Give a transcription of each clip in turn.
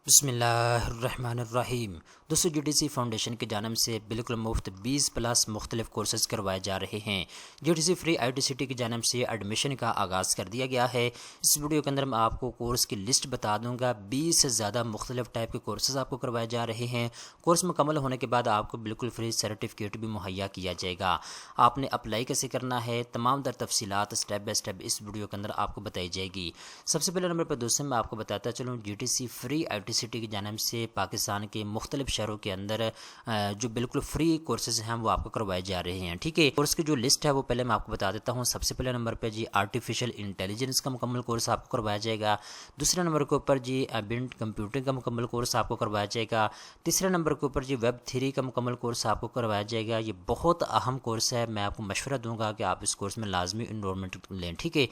बिस्मिल्लाहिर्रहमानिर्रहीम। दोस्तों GTC foundation की जानिब से बिल्कुल मुफ्त 20+ मुख्तलिफ कोर्सेज़ करवाए जा रहे हैं। GTC फ्री ITCT की जानिब से एडमिशन का आगाज़ कर दिया गया है। इस वीडियो के अंदर मैं आपको कोर्स की लिस्ट बता दूंगा। 20 से ज़्यादा मुख्तलिफ टाइप के कोर्सेज़ आपको करवाए जा रहे हैं। कोर्स मुकम्मल होने के बाद आपको बिल्कुल फ्री सर्टिफिकेट भी मुहैया किया जाएगा। आपने अप्लाई कैसे करना है, तमाम दर तफसीलात स्टेप बाय स्टेप इस वीडियो के अंदर आपको बताई जाएगी। सबसे पहले नंबर पर दोस्तों मैं आपको बताता चलूँ, GTC फ्री ITCT की जानिब से पाकिस्तान के मुख्तलिफ शहरों के अंदर जो बिल्कुल फ्री कोर्सेज हैं वो आपको करवाए जा रहे हैं। ठीक है, कोर्स की जो लिस्ट है वो पहले मैं आपको बता देता हूँ। सबसे पहले नंबर पर जी आर्टिफिशियल इंटेलिजेंस का मुकम्मल कोर्स आपको करवाया जाएगा। दूसरे नंबर के ऊपर जी एम्बेडेड कंप्यूटिंग का मुकम्मल कोर्स आपको करवाया जाएगा। तीसरे नंबर के ऊपर जी वेब 3 का मुकम्मल कोर्स आपको करवाया जाएगा। ये बहुत अहम कोर्स है, मैं आपको मशवरा दूंगा कि आप इस कोर्स में लाजमी इनरोलमेंट लें। ठीक है,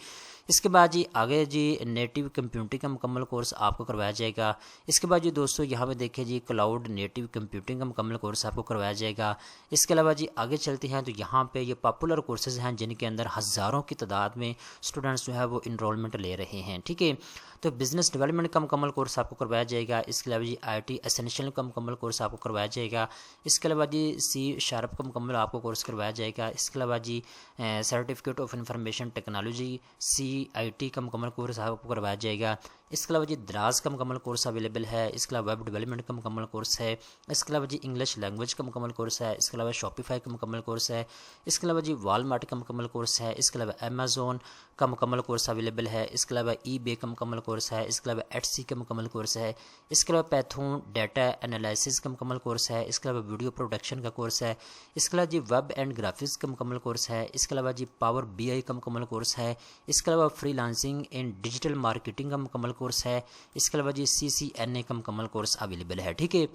इसके बाद जी आगे जी नेटिव कंप्यूटिंग का मुकम्मल कोर्स आपको करवाया जाएगा। इसके बाद जी दोस्तों यहाँ पे देखिए जी क्लाउड नेटिव कंप्यूटिंग का मुकम्मल कोर्स आपको करवाया जाएगा। इसके अलावा जी आगे चलते हैं तो यहाँ पे ये पॉपुलर कोर्सेज हैं जिनके अंदर हज़ारों की तादाद में स्टूडेंट्स जो है वो इनरोलमेंट ले रहे हैं। ठीक है, तो बिज़नेस डेवलपमेंट का मुकम्मल कोर्स आपको करवाया जाएगा। इसके अलावा जी IT एसेंशियल का मुकम्मल कोर्स आपको करवाया जाएगा। इसके अलावा जी C# का मुकम्मल आपको कोर्स करवाया जाएगा। इसके अलावा जी certificate of information technology CIT का मुकम्मल कोर्स आपको करवाया जाएगा। इसके अलावा जी द्राज का मुकम्मल कोर्स अवेलेबल है। इसके अलावा वेब डेवलपमेंट का मुकम्मल कोर्स है। इसके अलावा जी इंग्लिश लैंग्वेज का मुकम्मल कोर्स है। इसके अलावा शॉपिफाई का मुकम्मल कोर्स है। इसके अलावा जी वॉलमार्ट का मुकम्मल कोर्स है। इसके अलावा अमेज़ॉन का मुकम्मल कोर्स अवेलेबल है। इसके अलावा eBay का मुकम्मल कोर्स है। इसके अलावा Etsy का मुकम्मल कोर्स है। इसके अलावा पैथून डाटा एनालिसिस का मुकम्मल कोर्स है। इसके अलावा वीडियो प्रोडक्शन का कोर्स है। इसके अलावा जी वेब एंड ग्राफिक्स का मुकम्मल कोर्स है। इसके अलावा जी पावर BI का मुकम्मल कोर्स है। इसके अलावा फ्रीलांसिंग इन डिजिटल मार्केटिंग का मुकम्मल कोर्स है। इसके अलावा जी CCNA का मुकम्मल कोर्स अवेलेबल है। ठीक है,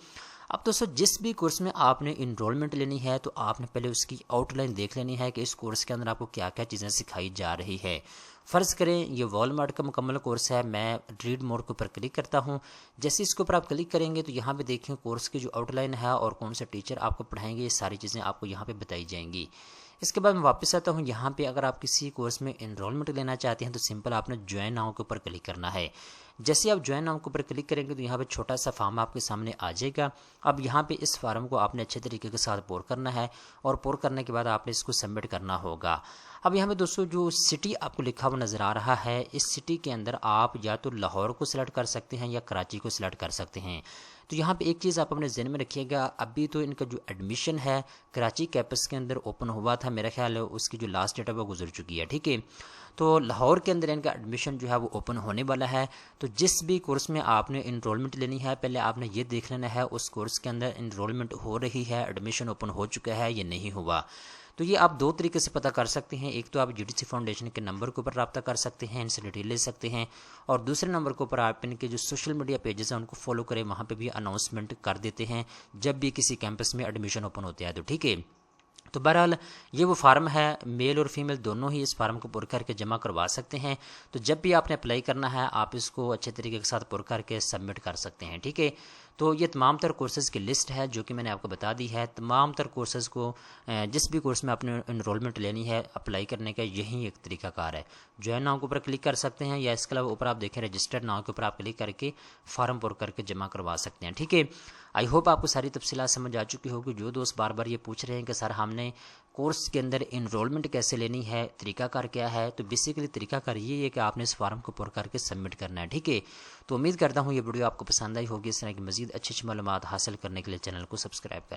अब दोस्तों जिस भी कोर्स में आपने इनरोलमेंट लेनी है तो आपने पहले उसकी आउटलाइन देख लेनी है कि इस कोर्स के अंदर आपको क्या क्या चीज़ें सिखाई जा रही है। फ़र्ज़ करें ये वॉलमार्ट का मुकम्मल कोर्स है, मैं रीड मोड के ऊपर क्लिक करता हूँ। जैसे इसके ऊपर आप क्लिक करेंगे तो यहाँ पे देखें कोर्स की जो आउटलाइन है और कौन से टीचर आपको पढ़ाएंगे, ये सारी चीज़ें आपको यहाँ पे बताई जाएंगी। इसके बाद मैं वापस आता हूँ यहाँ पे। अगर आप किसी कोर्स में इनरोलमेंट लेना चाहते हैं तो सिंपल आपने ज्वाइन नाउ के ऊपर क्लिक करना है। जैसे आप ज्वाइन नाउ के ऊपर क्लिक करेंगे तो यहाँ पे छोटा सा फार्म आपके सामने आ जाएगा। अब यहाँ पे इस फार्म को आपने अच्छे तरीके के साथ पोर करना है और पोर करने के बाद आपने इसको सबमिट करना होगा। अब यहाँ पे दोस्तों जो सिटी आपको लिखा हुआ नज़र आ रहा है, इस सिटी के अंदर आप या तो लाहौर को सिलेक्ट कर सकते हैं या कराची को सिलेक्ट कर सकते हैं। तो यहाँ पे एक चीज़ आप अपने ज़हन में रखिएगा, अभी तो इनका जो एडमिशन है कराची कैंपस के अंदर ओपन हुआ था, मेरा ख्याल है उसकी जो लास्ट डेट है वो गुजर चुकी है। ठीक है, तो लाहौर के अंदर इनका एडमिशन जो है वो ओपन होने वाला है। तो जिस भी कोर्स में आपने इनरोलमेंट लेनी है पहले आपने ये देख लेना है उस कोर्स के अंदर इनरोलमेंट हो रही है, एडमिशन ओपन हो चुका है या नहीं हुआ। तो ये आप दो तरीके से पता कर सकते हैं। एक तो आप GTC फाउंडेशन के नंबर के ऊपर रब्ता कर सकते हैं, इनसे डिटेल ले सकते हैं, और दूसरे नंबर के ऊपर आप इनके जो सोशल मीडिया पेजेस हैं उनको फॉलो करें, वहाँ पे भी अनाउंसमेंट कर देते हैं जब भी किसी कैंपस में एडमिशन ओपन होता है। तो ठीक है, तो बहरहाल ये वो फार्म है, मेल और फीमेल दोनों ही इस फार्म को पुर करके जमा करवा सकते हैं। तो जब भी आपने अप्लाई करना है आप इसको अच्छे तरीके के साथ पुर करके सबमिट कर सकते हैं। ठीक है, तो ये तमाम तर कोर्सेज़ की लिस्ट है जो कि मैंने आपको बता दी है। तमाम तर कोर्सेज़ को जिस भी कोर्स में आपने इनरोलमेंट लेनी है अप्लाई करने का यही एक तरीकाकार है। ज्वाइन नाउ के ऊपर क्लिक कर सकते हैं या इसके अलावा ऊपर आप देखें रजिस्टर्ड नाउ के ऊपर आप क्लिक करके फार्म पुर करके जमा करवा सकते हैं। ठीक है, आई होप आपको सारी तफसीलात समझ आ चुकी होगी। जो दोस्त बार बार ये पूछ रहे हैं कि सर हमने कोर्स के अंदर इनरोलमेंट कैसे लेनी है, तरीकाकार क्या है, तो बेसिकली तरीकाकार ये है कि आपने इस फार्म को पुर करके सबमिट करना है। ठीक है, तो उम्मीद करता हूँ ये वीडियो आपको पसंद आई होगी। इस तरह की मज़ीद अच्छी अच्छी मालूमात हासिल करने के लिए चैनल को सब्सक्राइब करें।